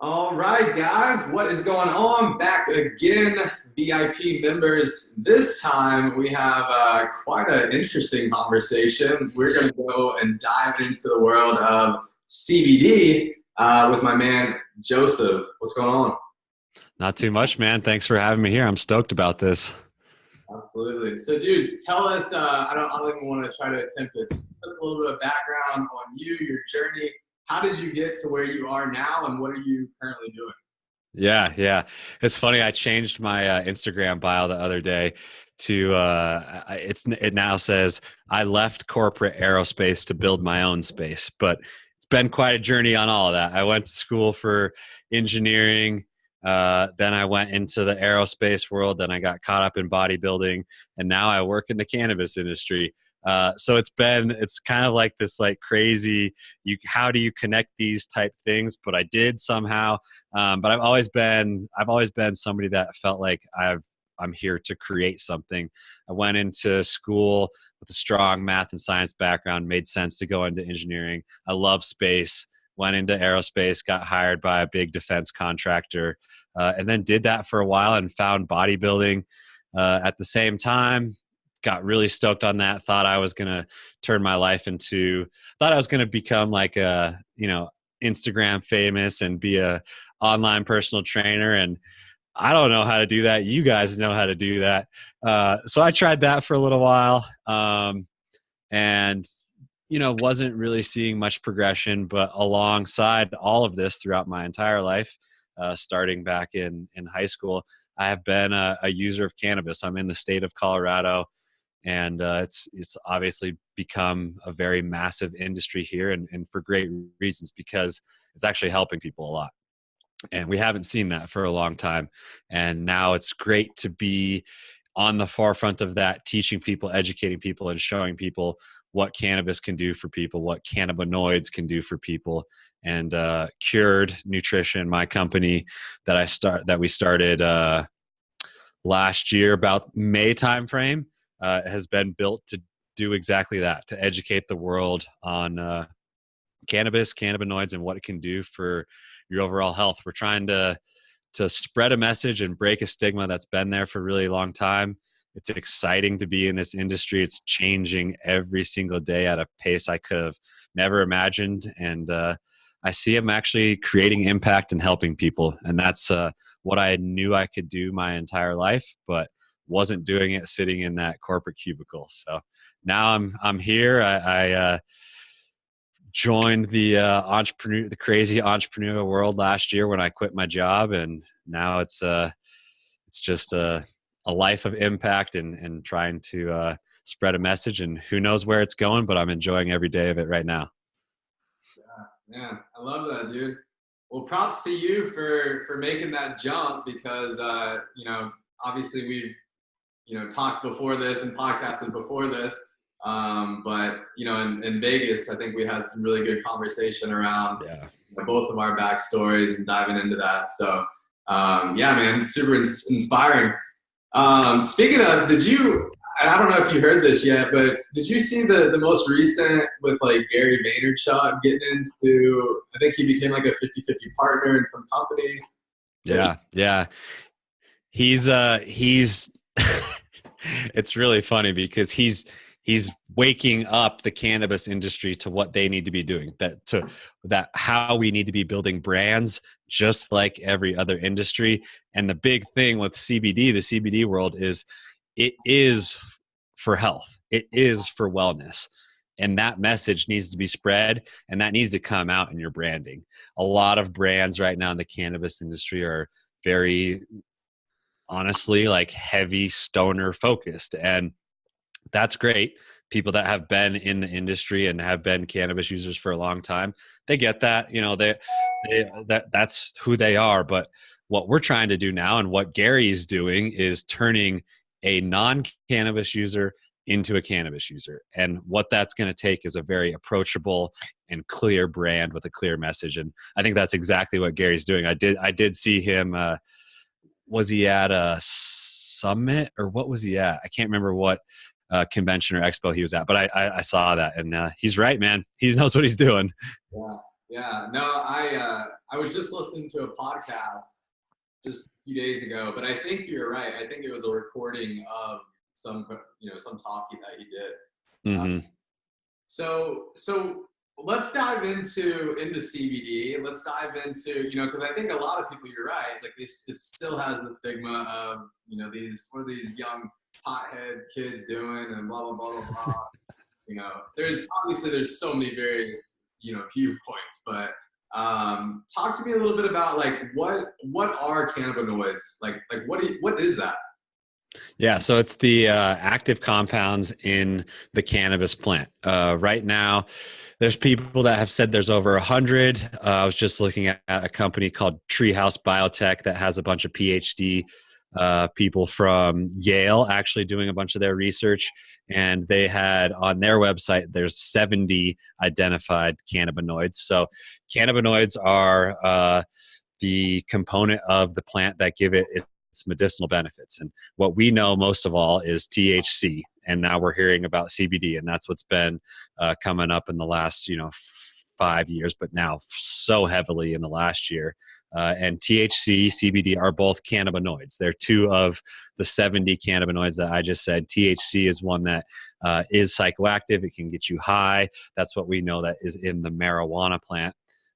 All right, guys, what is going on? Back again, VIP members. This time we have quite an interesting conversation. We're going to go and dive into the world of CBD with my man, Joseph. What's going on? Not too much, man. Thanks for having me here. I'm stoked about this. Absolutely. So, dude, tell us, I don't even want to try to attempt it. Just give us a little bit of background on you, your journey. How did you get to where you are now, and what are you currently doing? Yeah. It's funny. I changed my Instagram bio the other day to it now says I left corporate aerospace to build my own space, but it's been quite a journey on all of that. I went to school for engineering. Then I went into the aerospace world. Then I got caught up in bodybuilding, and now I work in the cannabis industry. So it's kind of like this like crazy, how do you connect these type things? But I did somehow. But I've always been somebody that felt like I'm here to create something. I went into school with a strong math and science background, made sense to go into engineering. I love space, went into aerospace, got hired by a big defense contractor, and then did that for a while and found bodybuilding at the same time. Got really stoked on that. Thought I was gonna thought I was gonna become like Instagram famous and be a online personal trainer. And I don't know how to do that. You guys know how to do that. So I tried that for a little while, and wasn't really seeing much progression. But alongside all of this, throughout my entire life, starting back in high school, I have been a user of cannabis. I'm in the state of Colorado, and it's obviously become a very massive industry here, and for great reasons, because it's actually helping people a lot. And we haven't seen that for a long time, and now it's great to be on the forefront of that, teaching people, educating people, and showing people what cannabis can do for people, what cannabinoids can do for people. And Cured Nutrition, my company that we started last year, about May timeframe, has been built to do exactly that, to educate the world on cannabis, cannabinoids, and what it can do for your overall health. We're trying to spread a message and break a stigma that's been there for a really long time. It's exciting to be in this industry. It's changing every single day at a pace I could have never imagined. And I see I'm actually creating impact and helping people. And that's what I knew I could do my entire life, but wasn't doing it sitting in that corporate cubicle. So now I'm here. I joined the crazy entrepreneurial world last year when I quit my job, and now it's just a life of impact and trying to spread a message. And who knows where it's going, but I'm enjoying every day of it right now. Yeah, man, I love that, dude. Well, props to you for making that jump because obviously we've talked before this and podcasted before this. But in Vegas, I think we had some really good conversation around both of our backstories and diving into that. So yeah, man, super inspiring. Speaking of, and I don't know if you heard this yet, but did you see the most recent with like Gary Vaynerchuk getting into, I think he became like a 50-50 partner in some company? Yeah. He's it's really funny because he's waking up the cannabis industry to what they need to be doing, that how we need to be building brands just like every other industry. And the big thing with CBD, the CBD world, is it is for health. It is for wellness. And that message needs to be spread, and that needs to come out in your branding. A lot of brands right now in the cannabis industry are very, honestly, like heavy stoner focused. And that's great. People that have been in the industry and have been cannabis users for a long time, they get that. That's who they are. But what we're trying to do now, and what Gary is doing, is turning a non-cannabis user into a cannabis user. And what that's going to take is a very approachable and clear brand with a clear message. And I think that's exactly what Gary's doing. I did see him. Was he at a summit, or what was he at? I can't remember what convention or expo he was at, but I saw that, and he's right, man. He knows what he's doing. Yeah. No, I was just listening to a podcast just a few days ago, but I think you're right. I think it was a recording of some, some talkie that he did. Mm-hmm. So let's dive into CBD. Let's dive into, because I think a lot of people, you're right, like it still has the stigma of, what are these young pothead kids doing and blah, blah, blah, blah, blah. There's so many various, viewpoints, but talk to me a little bit about like what are cannabinoids? Like what is that? Yeah, so it's the active compounds in the cannabis plant. Right now, there's people that have said there's over 100. I was just looking at a company called Treehouse Biotech that has a bunch of PhD people from Yale actually doing a bunch of their research, and they had on their website there's 70 identified cannabinoids. So cannabinoids are the component of the plant that give it its medicinal benefits. And what we know most of all is THC. And now we're hearing about CBD, and that's what's been coming up in the last 5 years, but now so heavily in the last year. And THC, CBD are both cannabinoids. They're two of the 70 cannabinoids that I just said. THC is one that is psychoactive. It can get you high. That's what we know that is in the marijuana plant.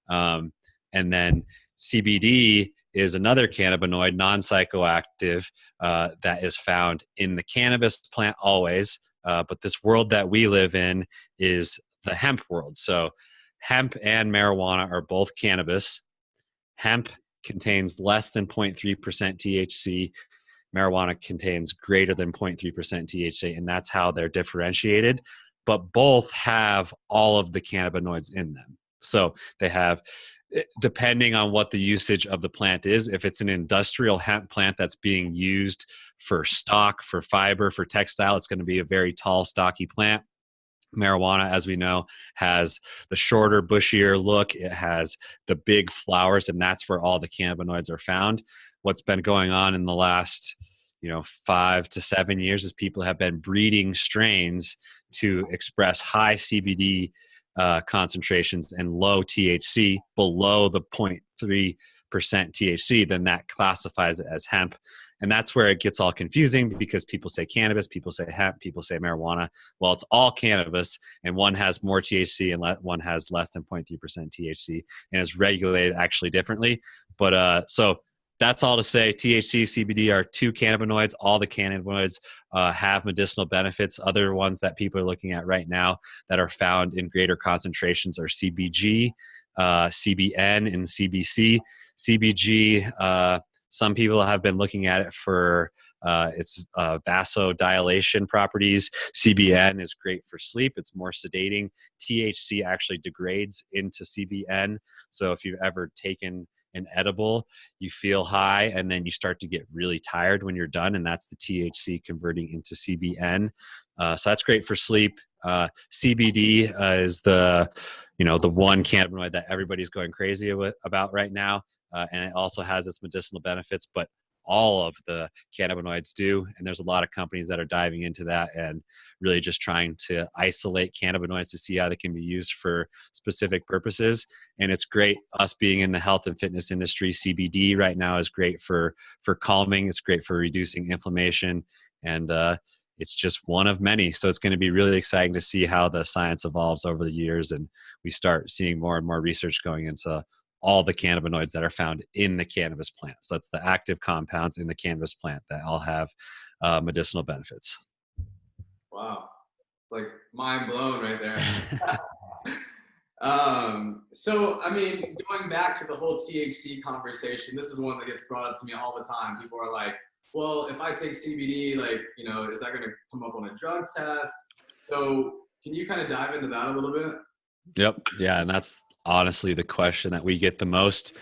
And then CBD is another cannabinoid, non-psychoactive, that is found in the cannabis plant always. But this world that we live in is the hemp world. So hemp and marijuana are both cannabis. Hemp contains less than 0.3% THC. Marijuana contains greater than 0.3% THC, and that's how they're differentiated. But both have all of the cannabinoids in them. So they have, depending on what the usage of the plant is, if it's an industrial hemp plant that's being used for stock, for fiber, for textile, it's going to be a very tall, stocky plant. Marijuana, as we know, has the shorter, bushier look. It has the big flowers, and that's where all the cannabinoids are found. What's been going on in the last 5 to 7 years is people have been breeding strains to express high CBD concentrations and low THC, below the 0.3% THC. Then that classifies it as hemp. And that's where it gets all confusing, because people say cannabis, people say hemp, people say marijuana. Well, it's all cannabis, and one has more THC and one has less than 0.3% THC, and is regulated actually differently. But so that's all to say, THC, CBD are two cannabinoids. All the cannabinoids have medicinal benefits. Other ones that people are looking at right now that are found in greater concentrations are CBG, CBN, and CBC. CBG, some people have been looking at it for its vasodilation properties. CBN is great for sleep. It's more sedating. THC actually degrades into CBN. So if you've ever taken an edible, you feel high and then you start to get really tired when you're done, and that's the THC converting into CBN. So that's great for sleep. CBD is the one cannabinoid that everybody's going crazy about right now. And it also has its medicinal benefits, but all of the cannabinoids do. And there's a lot of companies that are diving into that and really just trying to isolate cannabinoids to see how they can be used for specific purposes. And it's great, us being in the health and fitness industry. CBD right now is great for calming. It's great for reducing inflammation. And it's just one of many. So it's going to be really exciting to see how the science evolves over the years, and we start seeing more and more research going into all the cannabinoids that are found in the cannabis plant. So it's the active compounds in the cannabis plant that all have medicinal benefits. Wow. It's like mind blown right there. So, I mean, going back to the whole THC conversation, this is one that gets brought up to me all the time. People are like, well, if I take CBD, like, is that going to come up on a drug test? So can you kind of dive into that a little bit? Yep. Yeah. And that's honestly the question that we get the most.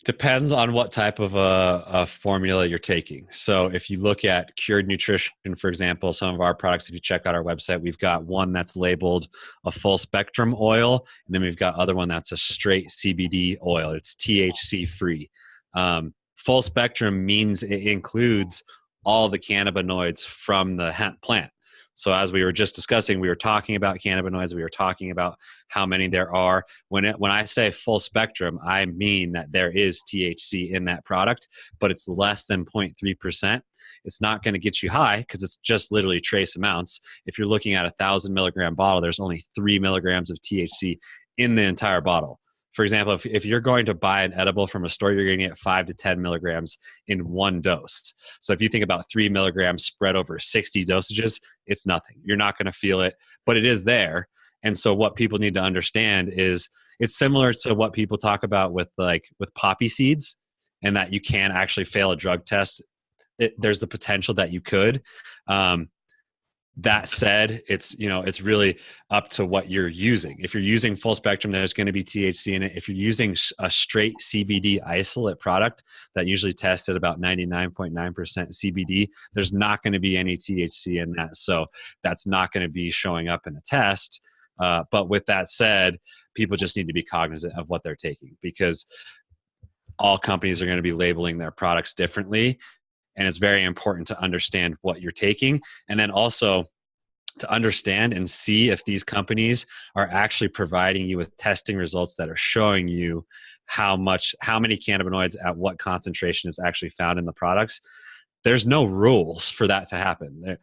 Depends on what type of a formula you're taking. So if you look at Cured Nutrition, for example, some of our products, if you check out our website, we've got one that's labeled a full spectrum oil, and then we've got other one that's a straight CBD oil. It's THC free. Full spectrum means it includes all the cannabinoids from the hemp plant. So as we were just discussing, we were talking about cannabinoids. We were talking about how many there are. When I say full spectrum, I mean that there is THC in that product, but it's less than 0.3%. It's not going to get you high because it's just literally trace amounts. If you're looking at a 1,000 milligram bottle, there's only 3 milligrams of THC in the entire bottle. For example, if you're going to buy an edible from a store, you're going to get 5 to 10 milligrams in one dose. So if you think about 3 milligrams spread over 60 dosages, it's nothing. You're not going to feel it, but it is there. And so what people need to understand is it's similar to what people talk about with poppy seeds, and that you can actually fail a drug test. There's the potential that you could. That said, it's really up to what you're using. If you're using full spectrum, there's going to be THC in it. If you're using a straight CBD isolate product that usually tests at about 99.9% CBD, there's not going to be any THC in that. So that's not going to be showing up in a test. But with that said, people just need to be cognizant of what they're taking, because all companies are going to be labeling their products differently. And it's very important to understand what you're taking, and then also to understand and see if these companies are actually providing you with testing results that are showing you how many cannabinoids at what concentration is actually found in the products. There's no rules for that to happen.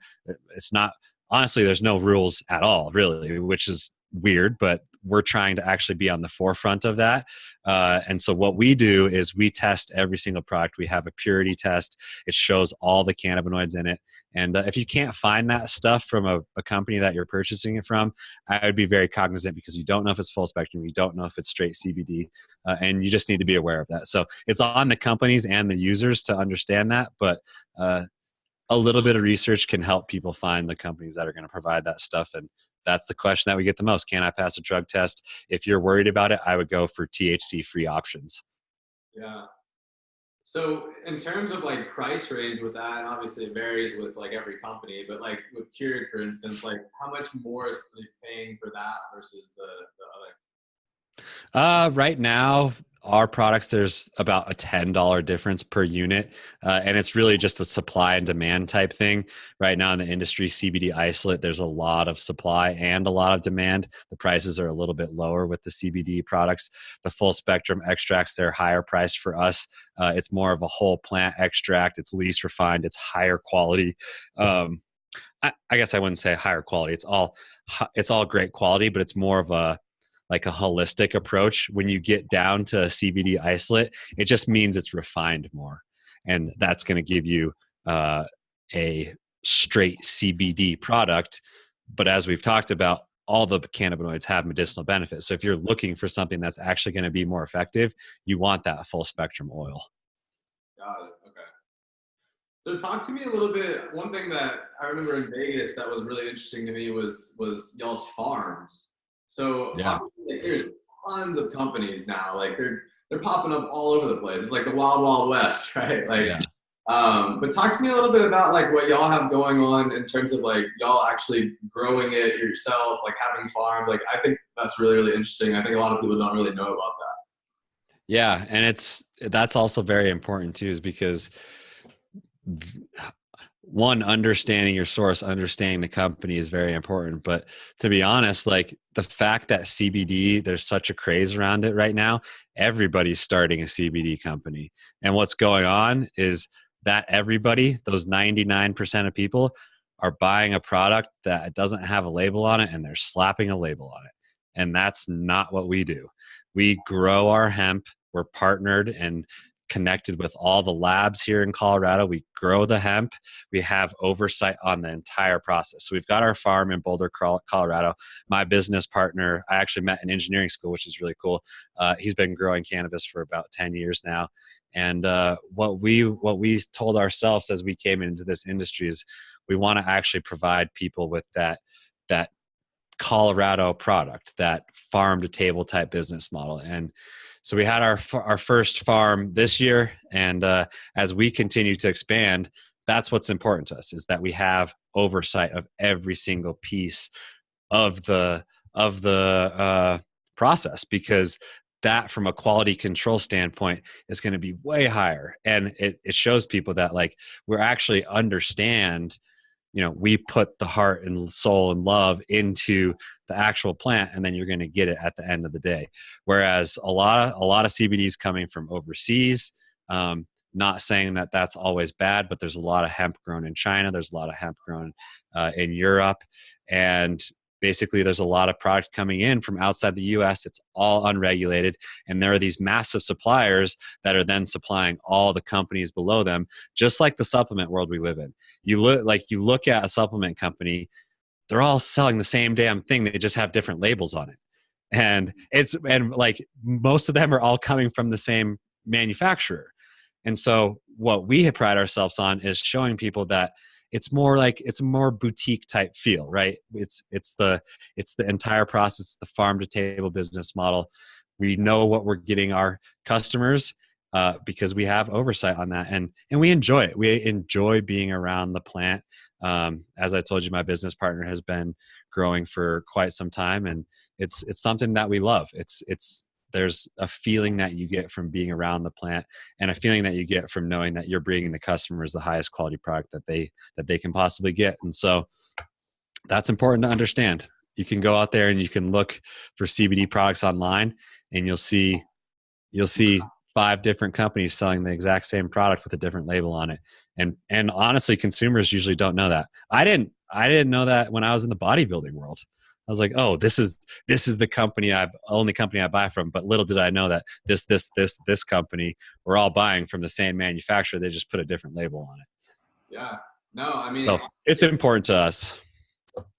It's not, honestly, there's no rules at all, really, which is weird, but we're trying to actually be on the forefront of that. And so what we do is we test every single product. We have a purity test. It shows all the cannabinoids in it. And if you can't find that stuff from a company that you're purchasing it from, I would be very cognizant, because you don't know if it's full spectrum. You don't know if it's straight CBD. And you just need to be aware of that. So it's on the companies and the users to understand that. But a little bit of research can help people find the companies that are going to provide that stuff. And that's the question that we get the most. Can I pass a drug test? If you're worried about it, I would go for THC-free options. Yeah. So in terms of like price range with that, and obviously it varies with like every company, but like with Cured, for instance, like how much more is they paying for that versus the other? Right now, our products, there's about a $10 difference per unit. And it's really just a supply and demand type thing. Right now in the industry, CBD isolate, there's a lot of supply and a lot of demand. The prices are a little bit lower with the CBD products. The full spectrum extracts, they're higher priced for us. It's more of a whole plant extract. It's least refined. It's higher quality. I guess I wouldn't say higher quality. It's all great quality, but it's more of a holistic approach. When you get down to CBD isolate, it just means it's refined more. And that's going to give you a straight CBD product. But as we've talked about, all the cannabinoids have medicinal benefits. So if you're looking for something that's actually going to be more effective, you want that full spectrum oil. Got it. Okay. So talk to me a little bit. One thing that I remember in Vegas that was really interesting to me was y'all's farms. So Yeah. obviously, like, there's tons of companies now. Like they're popping up all over the place. It's like the wild, wild west, right? Like, Yeah. But talk to me a little bit about like what y'all have going on in terms of like y'all actually growing it yourself, like having farms. Like I think that's really, really interesting. I think a lot of people don't really know about that. Yeah. And that's also very important too, is because one, understanding your source, understanding the company is very important. But to be honest, like the fact that CBD, there's such a craze around it right now, everybody's starting a CBD company. And what's going on is that everybody, those 99% of people, are buying a product that doesn't have a label on it, and they're slapping a label on it. And that's not what we do. We grow our hemp. We're partnered and connected with all the labs here in Colorado. We grow the hemp. We have oversight on the entire process. So we've got our farm in Boulder, Colorado. My business partner, I actually met in engineering school, which is really cool. He's been growing cannabis for about 10 years now. And what we told ourselves as we came into this industry is we want to actually provide people with that Colorado product, that farm to table type business model. And so we had our first farm this year, and as we continue to expand, that's what's important to us, is that we have oversight of every single piece of the process, because that, from a quality control standpoint, is going to be way higher, and it shows people that like we're actually understand we put the heart and soul and love into the actual plant, and then you're going to get it at the end of the day. Whereas a lot of CBD is coming from overseas. Not saying that that's always bad, but there's a lot of hemp grown in China. There's a lot of hemp grown in Europe, and basically there's a lot of product coming in from outside the US. It's all unregulated, and there are these massive suppliers that are then supplying all the companies below them, just like the supplement world we live in. You look at a supplement company, they're all selling the same damn thing. They just have different labels on it. And like most of them are all coming from the same manufacturer. And so what we pride ourselves on is showing people that it's a more boutique type feel, right? It's the entire process, the farm to table business model. We know what we're getting our customers because we have oversight on that, and we enjoy it. We enjoy being around the plant. As I told you, my business partner has been growing for quite some time, and it's something that we love. There's a feeling that you get from being around the plant, and a feeling that you get from knowing that you're bringing the customers the highest quality product that they can possibly get. And so that's important to understand. You can go out there and you can look for CBD products online, and you'll see 5 different companies selling the exact same product with a different label on it. And honestly, consumers usually don't know that. I didn't know that when I was in the bodybuilding world. I was like, oh, this is the only company I buy from. But little did I know that this company, we're all buying from the same manufacturer. They just put a different label on it. Yeah. No, I mean, so it's important to us.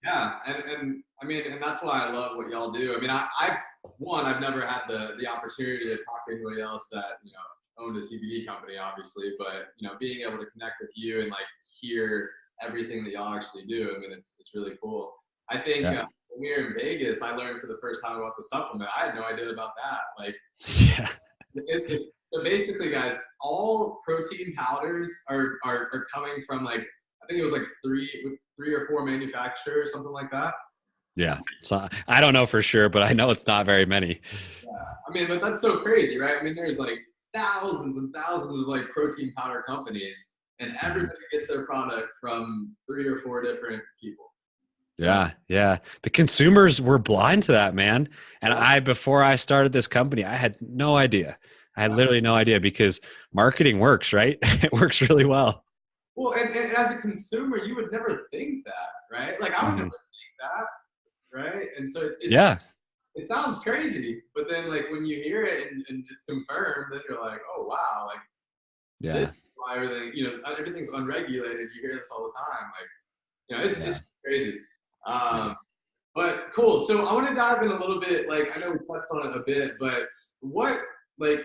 Yeah. And I mean, and that's why I love what y'all do. I mean, I've never had the opportunity to talk to anybody else that, owned a CBD company, obviously, but, being able to connect with you and like hear everything that y'all actually do. I mean, it's really cool. I think, when we were in Vegas, I learned for the first time about the supplement. I had no idea about that. Like, yeah. So basically, guys, all protein powders are coming from like, I think it was like three or four manufacturers, something like that. Yeah. So I don't know for sure, but I know it's not very many. Yeah. I mean, but that's so crazy, right? I mean, there's like thousands and thousands of like protein powder companies, and everybody gets their product from 3 or 4 different people. Yeah. The consumers were blind to that, man. And before I started this company, I had no idea. I had literally no idea, because marketing works, right? It works really well. Well, and as a consumer, you would never think that, right? Like, I would never think that, right? And so it sounds crazy, but then like when you hear it and it's confirmed, then you're like, oh wow, like, this is why everything, everything's unregulated. You hear this all the time, like, it's crazy. But cool. So I want to dive in a little bit. Like, I know we touched on it a bit, but what, like,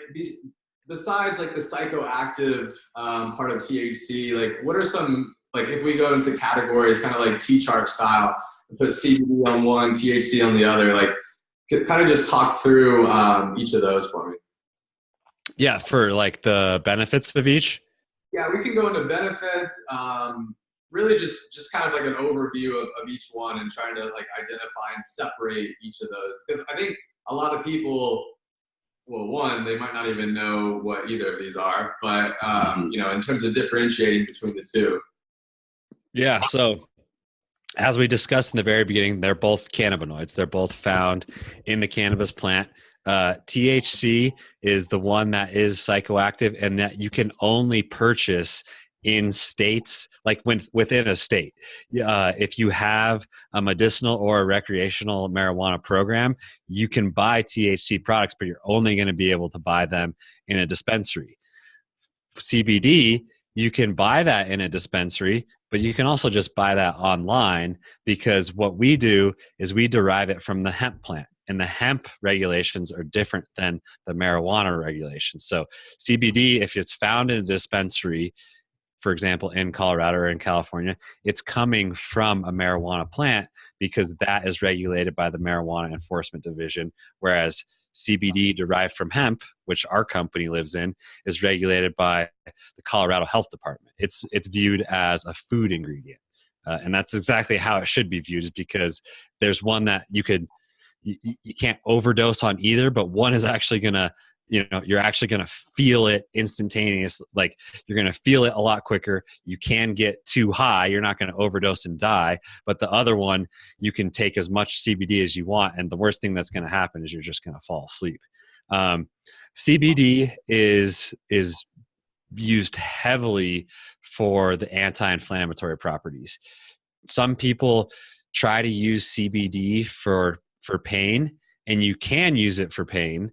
besides like the psychoactive part of THC, like, what are some, like, if we go into categories, kind of like T-chart style, put CBD on one, THC on the other, like, kind of just talk through each of those for me. Yeah, for like the benefits of each. Yeah, we can go into benefits. Really just kind of like an overview of each one, and trying to like identify and separate each of those. Because I think a lot of people, well, one, they might not even know what either of these are, but in terms of differentiating between the two. Yeah, so as we discussed in the very beginning, they're both cannabinoids. They're both found in the cannabis plant. THC is the one that is psychoactive, and that you can only purchase in states, like within a state. If you have a medicinal or a recreational marijuana program, you can buy THC products, but you're only going to be able to buy them in a dispensary. CBD, you can buy that in a dispensary, but you can also just buy that online, because what we do is we derive it from the hemp plant, and the hemp regulations are different than the marijuana regulations. So CBD, if it's found in a dispensary, for example, in Colorado or in California, it's coming from a marijuana plant, because that is regulated by the Marijuana Enforcement Division, whereas CBD derived from hemp, which our company lives in, is regulated by the Colorado Health Department. It's viewed as a food ingredient. And that's exactly how it should be viewed, is because there's one that you can't overdose on either, but one is actually going to you're actually going to feel it instantaneous. Like you're going to feel it a lot quicker. You can get too high. You're not going to overdose and die. But the other one, you can take as much CBD as you want. And the worst thing that's going to happen is you're just going to fall asleep. CBD is used heavily for the anti-inflammatory properties. Some people try to use CBD for pain, and you can use it for pain.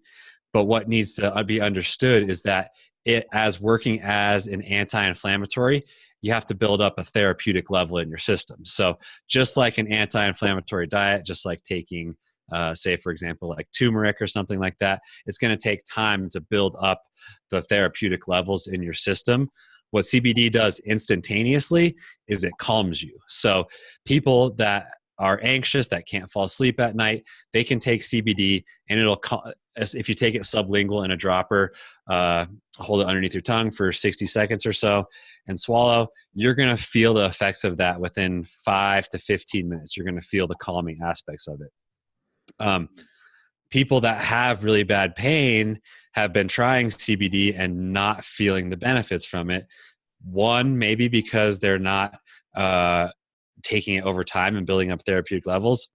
But what needs to be understood is that it, as working as an anti-inflammatory, you have to build up a therapeutic level in your system. So just like an anti-inflammatory diet, just like taking, say, for example, like turmeric or something like that, it's going to take time to build up the therapeutic levels in your system. What CBD does instantaneously is it calms you. So people that are anxious, that can't fall asleep at night, they can take CBD and it'll, if you take it sublingual in a dropper, hold it underneath your tongue for 60 seconds or so and swallow, you're going to feel the effects of that within 5 to 15 minutes. You're going to feel the calming aspects of it. People that have really bad pain have been trying CBD and not feeling the benefits from it. One, maybe because they're not taking it over time and building up therapeutic levels.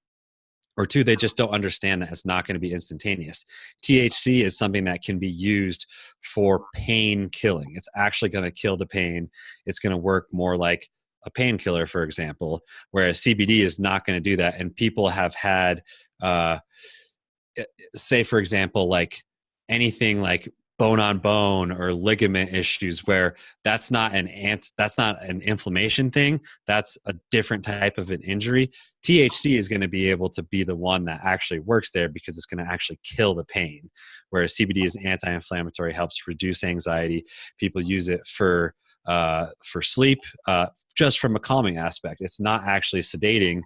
Or two, they just don't understand that it's not going to be instantaneous. THC is something that can be used for pain killing. It's actually going to kill the pain. It's going to work more like a painkiller, for example, whereas CBD is not going to do that. And people have had, say, for example, like anything like bone on bone or ligament issues, where that's not an inflammation thing. That's a different type of an injury. THC is going to be able to be the one that actually works there because it's going to actually kill the pain. Whereas CBD is anti-inflammatory, helps reduce anxiety. People use it for sleep, just from a calming aspect. It's not actually sedating.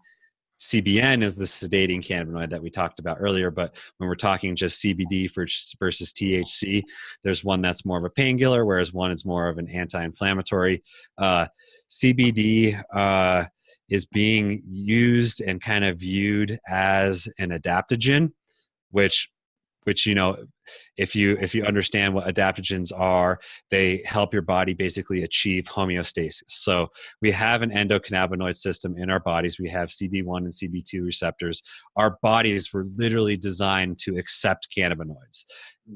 CBN is the sedating cannabinoid that we talked about earlier, but when we're talking just CBD versus THC, there's one that's more of a painkiller, whereas one is more of an anti-inflammatory. CBD is being used and kind of viewed as an adaptogen, which if you understand what adaptogens are, they help your body basically achieve homeostasis. So we have an endocannabinoid system in our bodies. We have CB1 and CB2 receptors. Our bodies were literally designed to accept cannabinoids.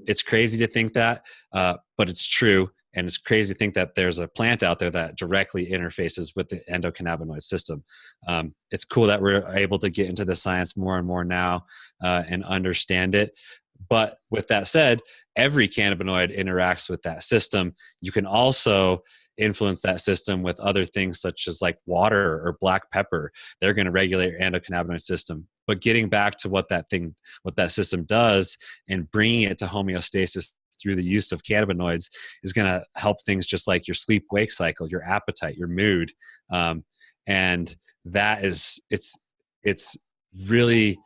It's crazy to think that, but it's true. And it's crazy to think that there's a plant out there that directly interfaces with the endocannabinoid system. It's cool that we're able to get into the science more and more now and understand it. But with that said, every cannabinoid interacts with that system. You can also influence that system with other things such as like water or black pepper. They're going to regulate your endocannabinoid system. But getting back to what that system does and bringing it to homeostasis through the use of cannabinoids is going to help things just like your sleep-wake cycle, your appetite, your mood. And that is, it's really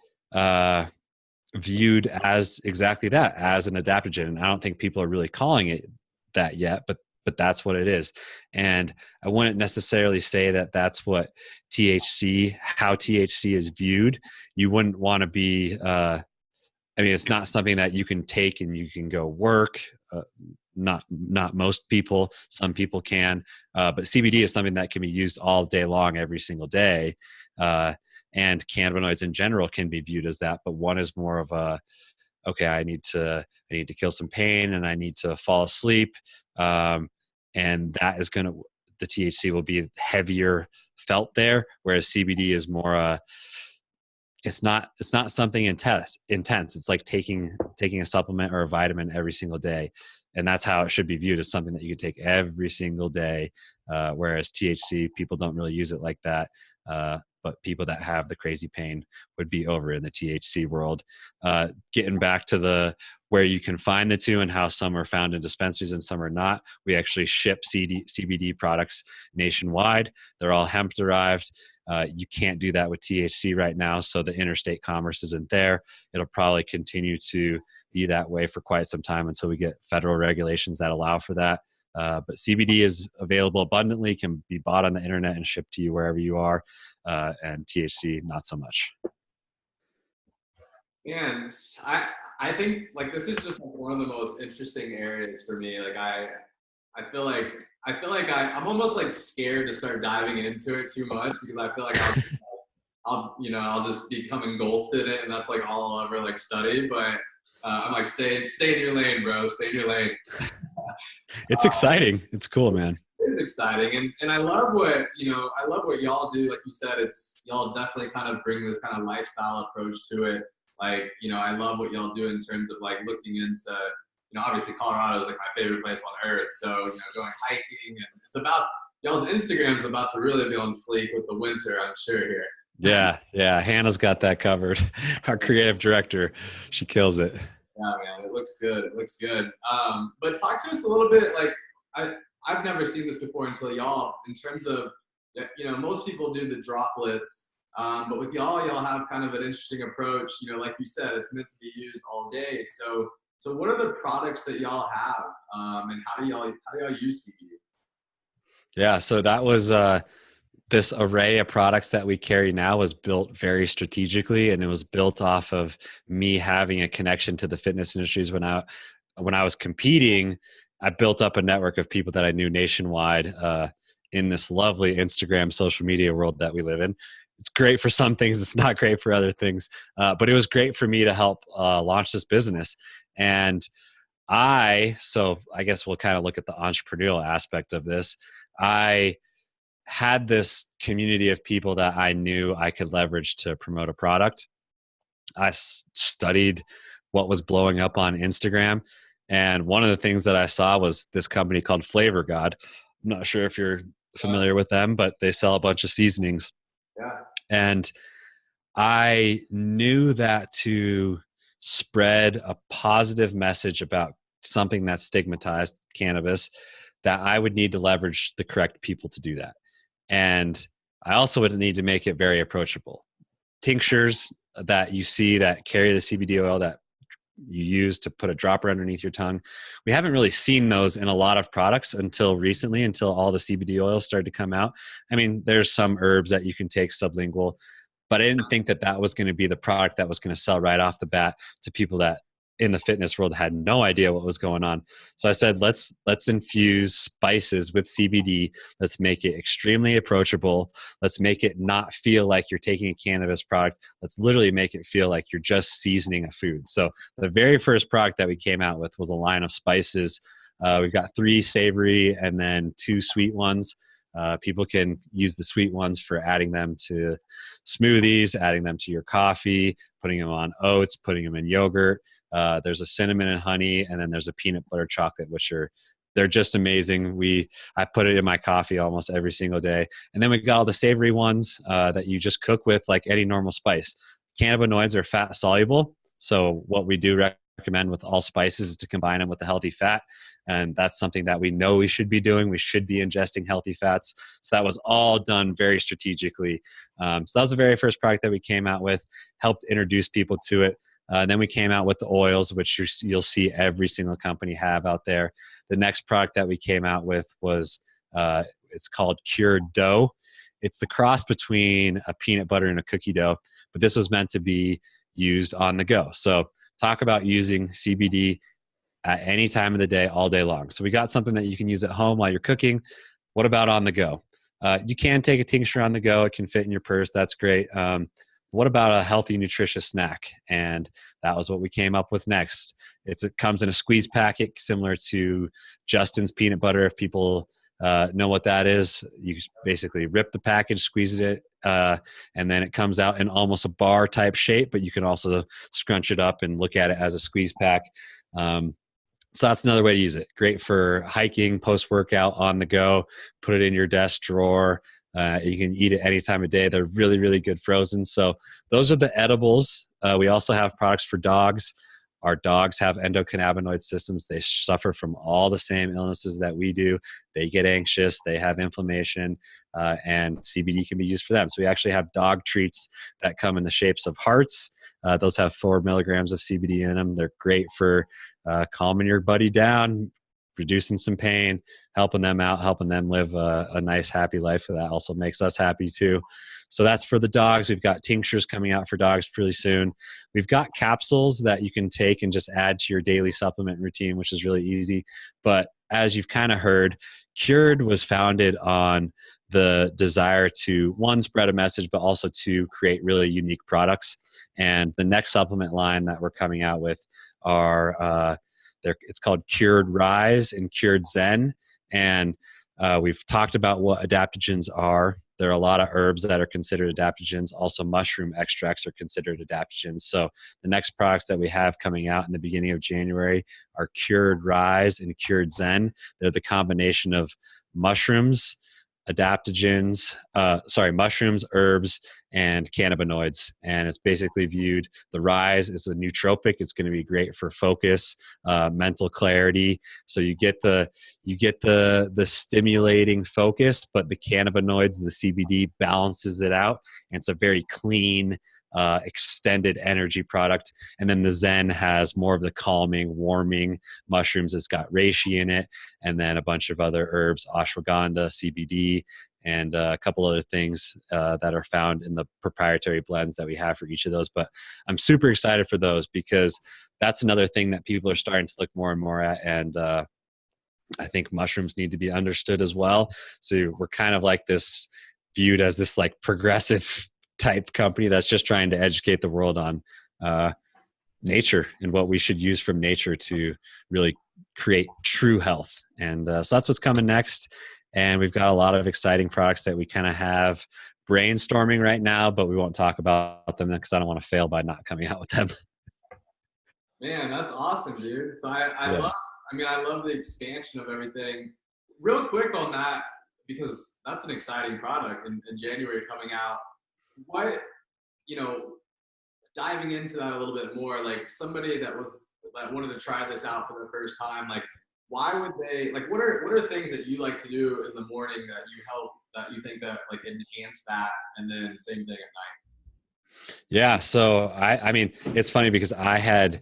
viewed as exactly that, as an adaptogen. And I don't think people are really calling it that yet, but that's what it is. And I wouldn't necessarily say that that's what how THC is viewed. You wouldn't want to be, it's not something that you can take and you can go work. Not most people. Some people can. But CBD is something that can be used all day long, every single day. And cannabinoids in general can be viewed as that, but one is more of a, okay, I need to kill some pain and I need to fall asleep. And that is the THC will be heavier felt there, whereas CBD is more it's not something intense. It's like taking a supplement or a vitamin every single day. And that's how it should be viewed, as something that you can take every single day. Whereas THC, people don't really use it like that. But people that have the crazy pain would be over in the THC world. Getting back to where you can find the two and how some are found in dispensaries and some are not. We actually ship CBD products nationwide. They're all hemp derived. You can't do that with THC right now, so the interstate commerce isn't there. It'll probably continue to be that way for quite some time until we get federal regulations that allow for that. But CBD is available abundantly, can be bought on the internet and shipped to you wherever you are, and THC, not so much. And I think like this is just like one of the most interesting areas for me. Like I feel like I'm almost like scared to start diving into it too much because I feel like I'll just become engulfed in it, and that's like all I'll ever like study. But I'm like, stay in your lane, bro. Stay in your lane. It's exciting. It's cool, man. It is exciting, and I love what I love what y'all do. Like you said, it's y'all definitely kind of bring this kind of lifestyle approach to it. Like I love what y'all do in terms of like looking into obviously Colorado is like my favorite place on earth. So going hiking, and it's about y'all's Instagram's about to really be on fleek with the winter, I'm sure here. Yeah. Hannah's got that covered. Our creative director, she kills it. Yeah, man, it looks good. It looks good. But talk to us a little bit. Like I've never seen this before until y'all. In terms of most people do the droplets, but with y'all have kind of an interesting approach. Like you said, it's meant to be used all day. So what are the products that y'all have, and how do y'all use CBD? Yeah, so that was this array of products that we carry now was built very strategically, and it was built off of me having a connection to the fitness industries. When I was competing, I built up a network of people that I knew nationwide in this lovely Instagram social media world that we live in. It's great for some things. It's not great for other things. But it was great for me to help launch this business. And so I guess we'll kind of look at the entrepreneurial aspect of this. I had this community of people that I knew I could leverage to promote a product. I studied what was blowing up on Instagram. And one of the things that I saw was this company called Flavor God. I'm not sure if you're familiar with them, but they sell a bunch of seasonings. Yeah. And I knew that to spread a positive message about something that's stigmatized, cannabis, that I would need to leverage the correct people to do that. And I also would need to make it very approachable. Tinctures that you see that carry the CBD oil that you use to put a dropper underneath your tongue, we haven't really seen those in a lot of products until recently, until all the CBD oils started to come out. I mean, there's some herbs that you can take sublingual, but I didn't think that that was going to be the product that was going to sell right off the bat to people that in the fitness world had no idea what was going on. So I said, let's infuse spices with CBD. Let's make it extremely approachable. Let's make it not feel like you're taking a cannabis product. Let's literally make it feel like you're just seasoning a food. So the very first product that we came out with was a line of spices. We've got 3 savory and then 2 sweet ones. People can use the sweet ones for adding them to smoothies, adding them to your coffee, putting them on oats, putting them in yogurt. There's a cinnamon and honey, and then there's a peanut butter chocolate, they're just amazing. I put it in my coffee almost every single day. And then we got all the savory ones that you just cook with like any normal spice. Cannabinoids are fat soluble. So what we do recommend with all spices is to combine them with a healthy fat. And that's something that we know we should be doing. We should be ingesting healthy fats. So that was all done very strategically. So that was the very first product that we came out with, helped introduce people to it. Then we came out with the oils, which you'll see every single company have out there. The next product that we came out with was, it's called Cured Dough. It's the cross between a peanut butter and a cookie dough, but this was meant to be used on the go. So talk about using CBD at any time of the day, all day long. So we got something that you can use at home while you're cooking. What about on the go? You can take a tincture on the go. It can fit in your purse. That's great. What about a healthy, nutritious snack? And that was what we came up with next. It comes in a squeeze packet similar to Justin's peanut butter. If people know what that is, you basically rip the package, squeeze it, and then it comes out in almost a bar type shape, but you can also scrunch it up and look at it as a squeeze pack. So that's another way to use it. Great for hiking, post-workout, on the go. Put it in your desk drawer. You can eat it any time of day. They're really, really good frozen. So those are the edibles. We also have products for dogs. Our dogs have endocannabinoid systems. They suffer from all the same illnesses that we do. They get anxious. They have inflammation, and CBD can be used for them. So we actually have dog treats that come in the shapes of hearts. Those have 4 milligrams of CBD in them. They're great for calming your buddy down, reducing some pain, helping them out, helping them live a nice, happy life. That also makes us happy too. So that's for the dogs. We've got tinctures coming out for dogs pretty soon. We've got capsules that you can take and just add to your daily supplement routine, which is really easy. But as you've kind of heard, Cured was founded on the desire to, one, spread a message, but also to create really unique products. And the next supplement line that we're coming out with are it's called Cured Rise and Cured Zen. And we've talked about what adaptogens are. There are a lot of herbs that are considered adaptogens. Also, mushroom extracts are considered adaptogens. So the next products that we have coming out in the beginning of January are Cured Rise and Cured Zen. They're the combination of mushrooms, mushrooms, herbs, and cannabinoids. And it's basically viewed, the Rise is a nootropic. It's going to be great for focus, mental clarity. So you get the stimulating focus, but the cannabinoids, the CBD, balances it out. And it's a very clean, extended energy product. And then the Zen has more of the calming, warming mushrooms. It's got reishi in it, and then a bunch of other herbs, ashwagandha, CBD, and a couple other things that are found in the proprietary blends that we have for each of those. But I'm super excited for those because that's another thing that people are starting to look more and more at. And I think mushrooms need to be understood as well. So we're kind of like this, viewed as this like progressive type company that's just trying to educate the world on nature and what we should use from nature to really create true health. And so that's what's coming next. And we've got a lot of exciting products that we kind of have brainstorming right now, but we won't talk about them because I don't want to fail by not coming out with them. Man, that's awesome, dude. So I love the expansion of everything. Real quick on that, because that's an exciting product in January coming out. What, diving into that a little bit more, like somebody that wanted to try this out for the first time, like why would they, like what are things that you like to do in the morning that you think that like enhance that, and then same thing at night? Yeah. So I mean, it's funny because I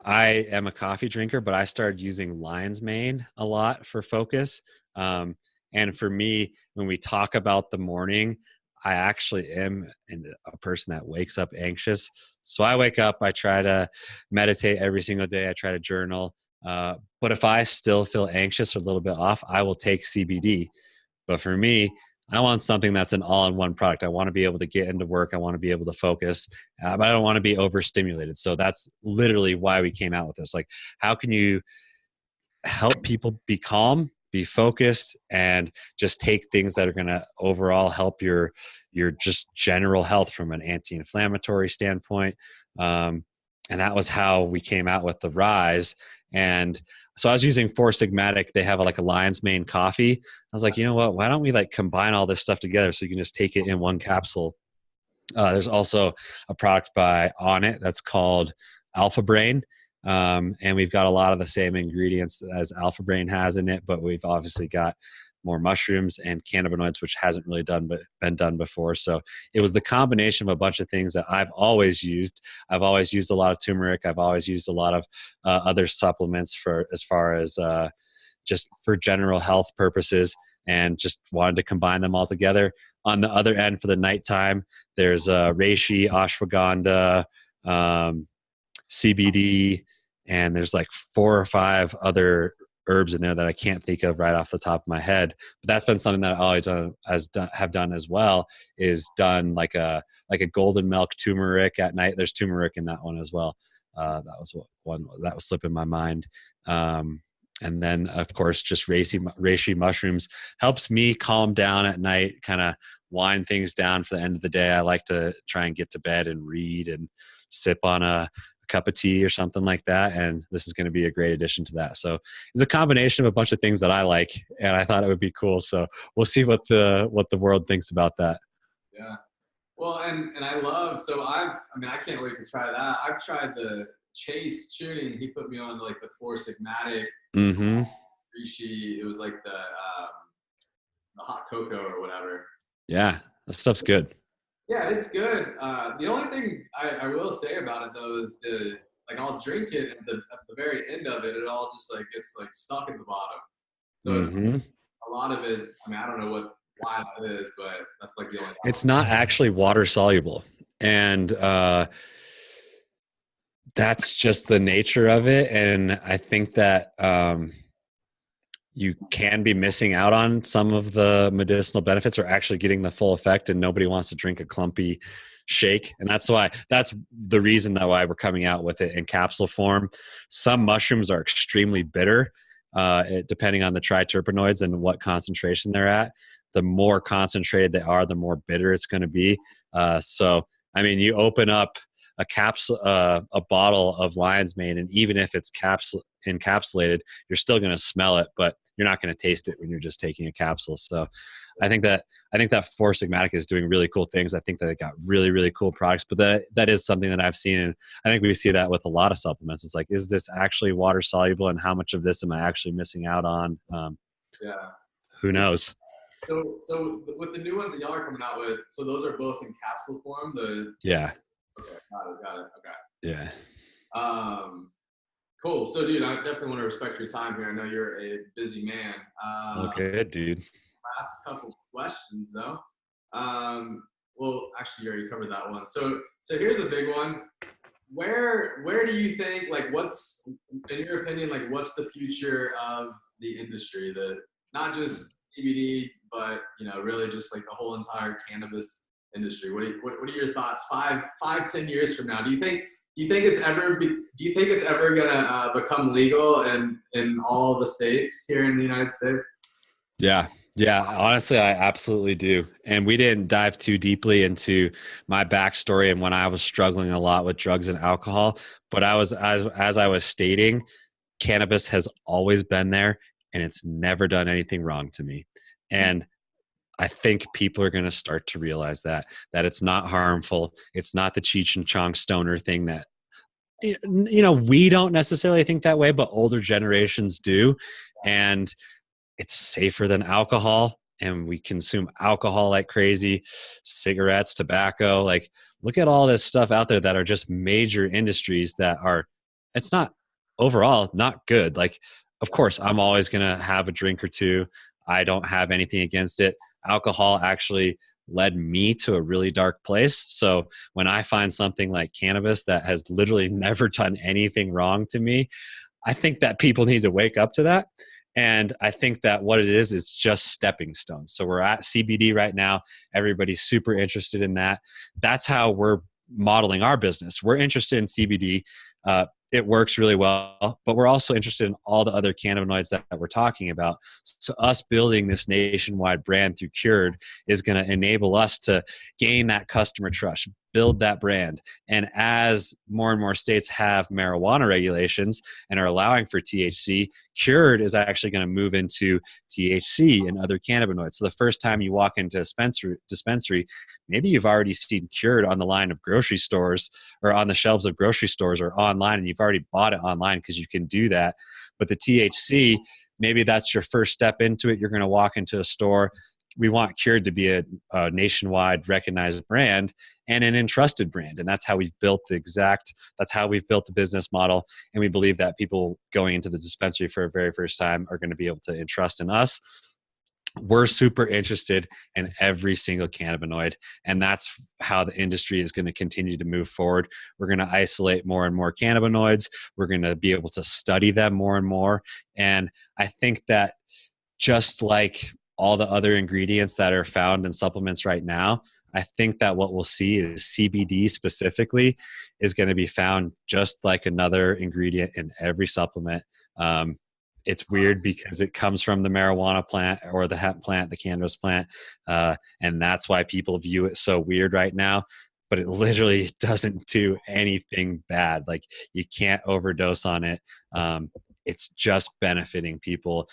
am a coffee drinker, but I started using lion's mane a lot for focus. And for me, when we talk about the morning, I actually am a person that wakes up anxious. So I wake up, I try to meditate every single day. I try to journal. But if I still feel anxious or a little bit off, I will take CBD. But for me, I want something that's an all-in-one product. I want to be able to get into work. I want to be able to focus, but I don't want to be overstimulated. So that's literally why we came out with this. Like, how can you help people be calm, be focused, and just take things that are going to overall help your just general health from an anti-inflammatory standpoint. And that was how we came out with the Rise. And so I was using Four Sigmatic. They have like a lion's mane coffee. I was like, you know what? Why don't we like combine all this stuff together so you can just take it in one capsule? There's also a product by On It that's called Alpha Brain. And we've got a lot of the same ingredients as Alpha Brain has in it, but we've obviously got more mushrooms and cannabinoids, which hasn't really been done before. So it was the combination of a bunch of things that I've always used. I've always used a lot of turmeric. I've always used a lot of other supplements as far as just for general health purposes, and just wanted to combine them all together. On the other end, for the nighttime, there's reishi, ashwagandha, CBD, and there's like 4 or 5 other herbs in there that I can't think of right off the top of my head. But that's been something that I always have done as well, is done like a golden milk turmeric at night. There's turmeric in that one as well. That was one that was slipping my mind. And then, of course, just reishi mushrooms helps me calm down at night, kind of wind things down for the end of the day. I like to try and get to bed and read and sip on a cup of tea or something like that. And this is going to be a great addition to that. So it's a combination of a bunch of things that I like, and I thought it would be cool. So we'll see what the world thinks about that. Yeah. Well, and I love, so I can't wait to try that. I've tried the Chase tuning. He put me on like the Four Sigmatic. Mm-hmm. Reishi, it was like the hot cocoa or whatever. Yeah, that stuff's good. Yeah, it's good. The only thing I will say about it though is like I'll drink it at the very end of it, it all just like gets like stuck at the bottom. So it's a lot of it. I mean, I don't know why that is, but that's like the only. It's not actually water soluble, and that's just the nature of it. And I think that you can be missing out on some of the medicinal benefits or actually getting the full effect, and nobody wants to drink a clumpy shake. And that's the reason that why we're coming out with it in capsule form. Some mushrooms are extremely bitter, depending on the triterpenoids and what concentration they're at. The more concentrated they are, the more bitter it's going to be. So, I mean, you open up a capsule, a bottle of lion's mane, and even if it's encapsulated, you're still going to smell it, but you're not going to taste it when you're just taking a capsule. So I think that Four Sigmatic is doing really cool things. I think that they got really, really cool products, but that is something that I've seen. And I think we see that with a lot of supplements. It's like, is this actually water soluble, and how much of this am I actually missing out on? Who knows? So with the new ones that y'all are coming out with, so those are both in capsule form. Yeah. Okay. Got it. Okay. Yeah. Cool. So, dude, I definitely want to respect your time here. I know you're a busy man. Okay, dude. Last couple questions, though. Well, actually, you already covered that one. So here's a big one. Where do you think, like, what's, in your opinion, like, what's the future of the industry? Not just CBD, but, really just like the whole entire cannabis industry. What are your thoughts 5-10 years from now? Do you think it's ever gonna become legal in all the states here in the United States? Yeah. Honestly, I absolutely do. And we didn't dive too deeply into my backstory and when I was struggling a lot with drugs and alcohol. But as I was stating, cannabis has always been there, and it's never done anything wrong to me. And I think people are going to start to realize that it's not harmful. It's not the Cheech and Chong stoner thing that, we don't necessarily think that way, but older generations do. And it's safer than alcohol, and we consume alcohol like crazy, cigarettes, tobacco. Like, look at all this stuff out there that are just major industries that are, it's not overall not good. Like, of course, I'm always going to have a drink or two. I don't have anything against it. Alcohol actually led me to a really dark place. So when I find something like cannabis that has literally never done anything wrong to me, I think that people need to wake up to that. And I think that what it is just stepping stones. So we're at CBD right now. Everybody's super interested in that. That's how we're modeling our business. We're interested in CBD. It works really well, but we're also interested in all the other cannabinoids that we're talking about. So us building this nationwide brand through Cured is going to enable us to gain that customer trust, build that brand. And as more and more states have marijuana regulations and are allowing for THC, Cured is actually going to move into THC and other cannabinoids. So the first time you walk into a dispensary, maybe you've already seen Cured on the line of grocery stores or on the shelves of grocery stores or online, and you've already bought it online because you can do that. But the THC, maybe that's your first step into it. You're going to walk into a store. We want Cured to be a nationwide recognized brand and an entrusted brand. And that's how we've built the business model. And we believe that people going into the dispensary for the very first time are going to be able to entrust in us. We're super interested in every single cannabinoid, and that's how the industry is going to continue to move forward. We're going to isolate more and more cannabinoids. We're going to be able to study them more and more. And I think that just like all the other ingredients that are found in supplements right now, I think that what we'll see is CBD specifically is going to be found just like another ingredient in every supplement. It's weird because it comes from the marijuana plant or the hemp plant, the cannabis plant. And that's why people view it so weird right now. But it literally doesn't do anything bad. Like, you can't overdose on it. It's just benefiting people.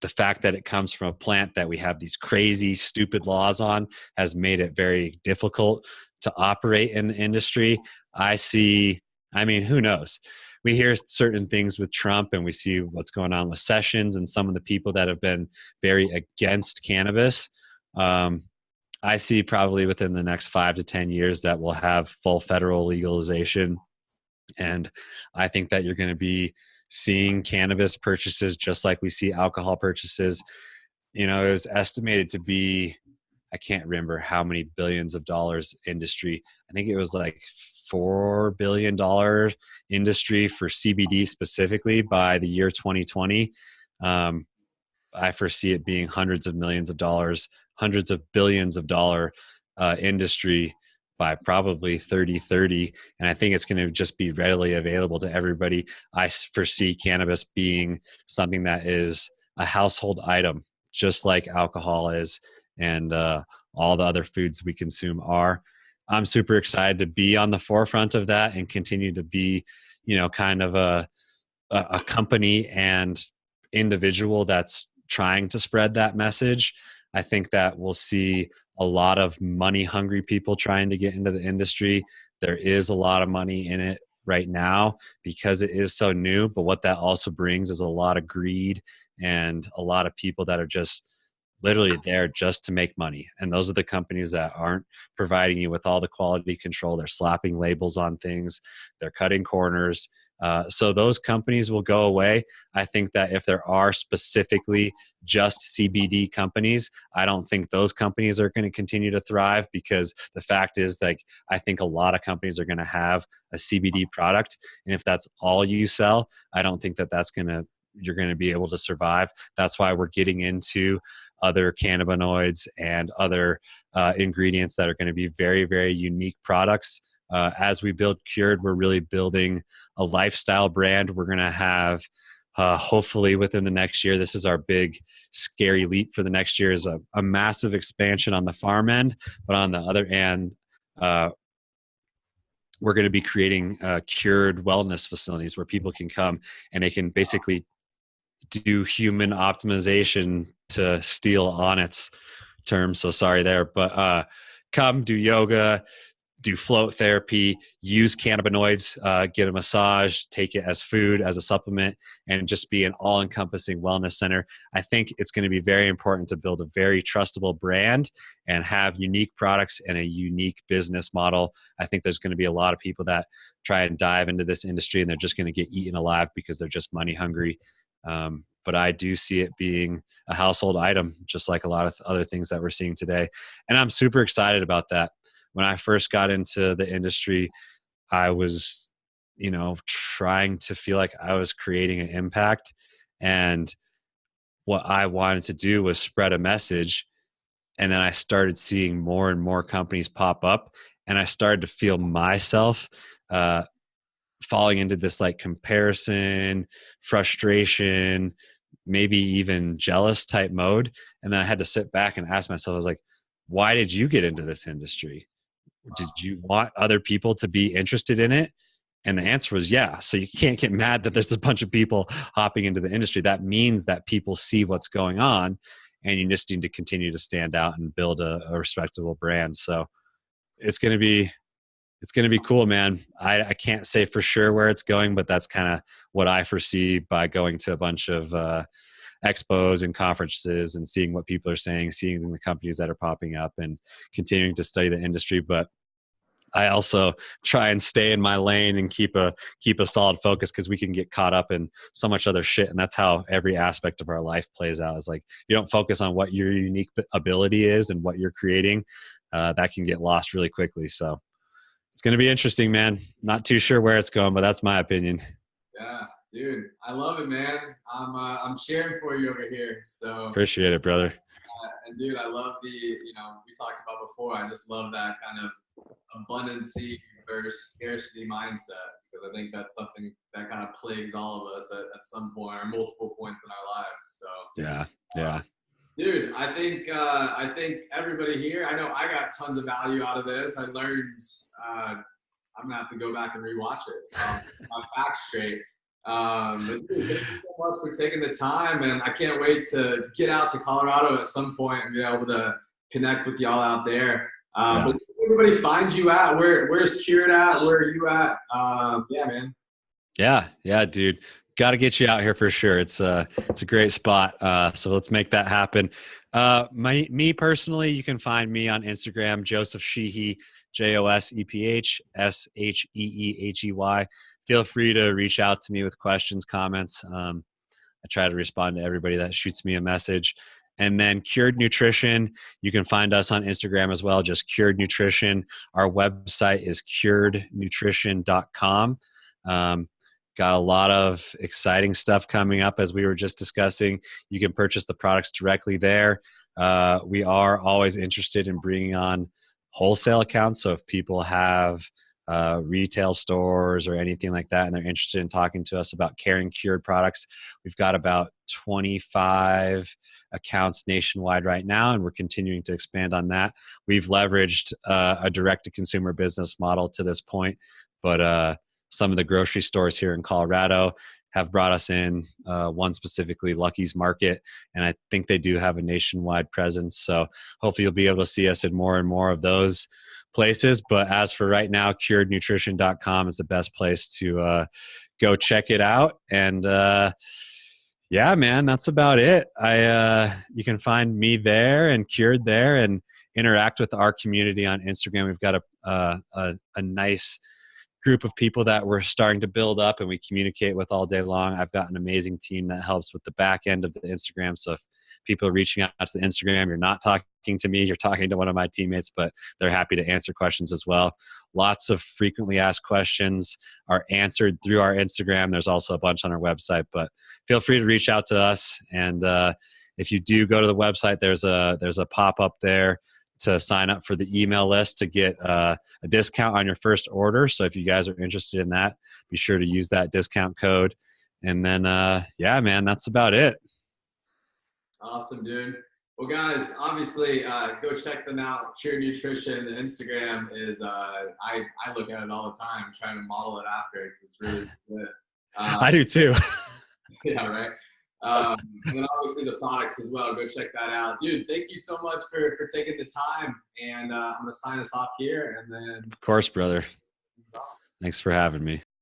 The fact that it comes from a plant that we have these crazy, stupid laws on has made it very difficult to operate in the industry. Who knows? We hear certain things with Trump, and we see what's going on with Sessions and some of the people that have been very against cannabis. I see probably within the next 5 to 10 years that we'll have full federal legalization And I think that you're going to be seeing cannabis purchases just like we see alcohol purchases. You know, it was estimated to be, I can't remember how many billions of dollars industry. I think it was like $4 billion industry for CBD specifically by the year 2020. I foresee it being hundreds of millions of dollars, hundreds of billions of dollar industry by probably 3030. And I think it's going to just be readily available to everybody. I foresee cannabis being something that is a household item, just like alcohol is, and all the other foods we consume are. I'm super excited to be on the forefront of that and continue to be, you know, kind of a company and individual that's trying to spread that message. I think that we'll see a lot of money hungry people trying to get into the industry. There is a lot of money in it right now because it is so new, but what that also brings is a lot of greed and a lot of people that are just literally there just to make money. And those are the companies that aren't providing you with all the quality control. They're slapping labels on things. They're cutting corners. So those companies will go away. I think that if there are specifically just CBD companies, I don't think those companies are going to continue to thrive, because the fact is, like, I think a lot of companies are going to have a CBD product. And if that's all you sell, I don't think that you're going to be able to survive. That's why we're getting into other cannabinoids and other ingredients that are going to be very, very unique products. As we build Cured, we're really building a lifestyle brand. We're going to have, hopefully within the next year, this is our big scary leap for the next year, is a massive expansion on the farm end. But on the other end, we're going to be creating Cured wellness facilities where people can come and they can basically do human optimization, to steal on its term. So sorry there, but come do yoga, do float therapy, use cannabinoids, get a massage, take it as food, as a supplement, and just be an all-encompassing wellness center. I think it's going to be very important to build a very trustable brand and have unique products and a unique business model. I think there's going to be a lot of people that try and dive into this industry and they're just going to get eaten alive because they're just money hungry. But I do see it being a household item, just like a lot of other things that we're seeing today. And I'm super excited about that. When I first got into the industry, I was, trying to feel like I was creating an impact. And what I wanted to do was spread a message. And then I started seeing more and more companies pop up. And I started to feel myself falling into this like comparison, frustration, maybe even jealous type mode. And then I had to sit back and ask myself, I was like, why did you get into this industry? Did you want other people to be interested in it? And the answer was yeah. So you can't get mad that there's a bunch of people hopping into the industry. That means that people see what's going on, and you just need to continue to stand out and build a respectable brand. So it's going to be cool, man. I can't say for sure where it's going, but that's kind of what I foresee by going to a bunch of expos and conferences and seeing what people are saying, seeing the companies that are popping up, and continuing to study the industry. But I also try and stay in my lane and keep a solid focus, because we can get caught up in so much other shit. And that's how every aspect of our life plays out. Is like, you don't focus on what your unique ability is and what you're creating, that can get lost really quickly. So it's going to be interesting, man. Not too sure where it's going, but that's my opinion. Yeah, dude, I love it, man. I'm cheering for you over here. So appreciate it, brother. And dude, I love we talked about before. I just love that kind of abundancy versus scarcity mindset, because I think that's something that kind of plagues all of us at some point or multiple points in our lives. So yeah. Dude, I think everybody here, I know I got tons of value out of this. I learned, I'm gonna have to go back and rewatch it. So my facts straight. But dude, thank you so much for taking the time, and I can't wait to get out to Colorado at some point and be able to connect with y'all out there. But everybody find you at? Where's Cured at? Where are you at? Yeah, man. Yeah, dude. Got to get you out here for sure. It's a great spot. So let's make that happen. Me personally, you can find me on Instagram, Joseph Sheehey, JOSEPH SHEEHEY. feel free to reach out to me with questions, comments. I try to respond to everybody that shoots me a message. And then Cured Nutrition, you can find us on Instagram as well, just Cured Nutrition. Our website is curednutrition.com. Got a lot of exciting stuff coming up, as we were just discussing. You can purchase the products directly there. We are always interested in bringing on wholesale accounts. So if people have retail stores or anything like that, and they're interested in talking to us about carrying Cured products, we've got about 25 accounts nationwide right now, and we're continuing to expand on that. We've leveraged a direct-to-consumer business model to this point, but some of the grocery stores here in Colorado have brought us in, one specifically, Lucky's Market, and I think they do have a nationwide presence. So hopefully you'll be able to see us in more and more of those places. But as for right now, curednutrition.com is the best place to go check it out. And yeah, man, that's about it. You can find me there and Cured there, and interact with our community on Instagram. We've got a nice group of people that we're starting to build up and we communicate with all day long. I've got an amazing team that helps with the back end of the Instagram. So if people are reaching out to the Instagram, you're not talking to me, you're talking to one of my teammates, but they're happy to answer questions as well. Lots of frequently asked questions are answered through our Instagram. There's also a bunch on our website, but feel free to reach out to us. And if you do go to the website, there's a pop-up there to sign up for the email list to get a discount on your first order. So if you guys are interested in that, be sure to use that discount code. And then, yeah, man, that's about it. Awesome, dude. Well, guys, obviously, go check them out. Cured Nutrition. The Instagram is, I look at it all the time, trying to model it after because it's really good. I do too. Yeah, right. And then obviously the products as well. Go check that out. Dude, thank you so much for taking the time. And I'm going to sign us off here. And then, of course, brother. Thanks for having me.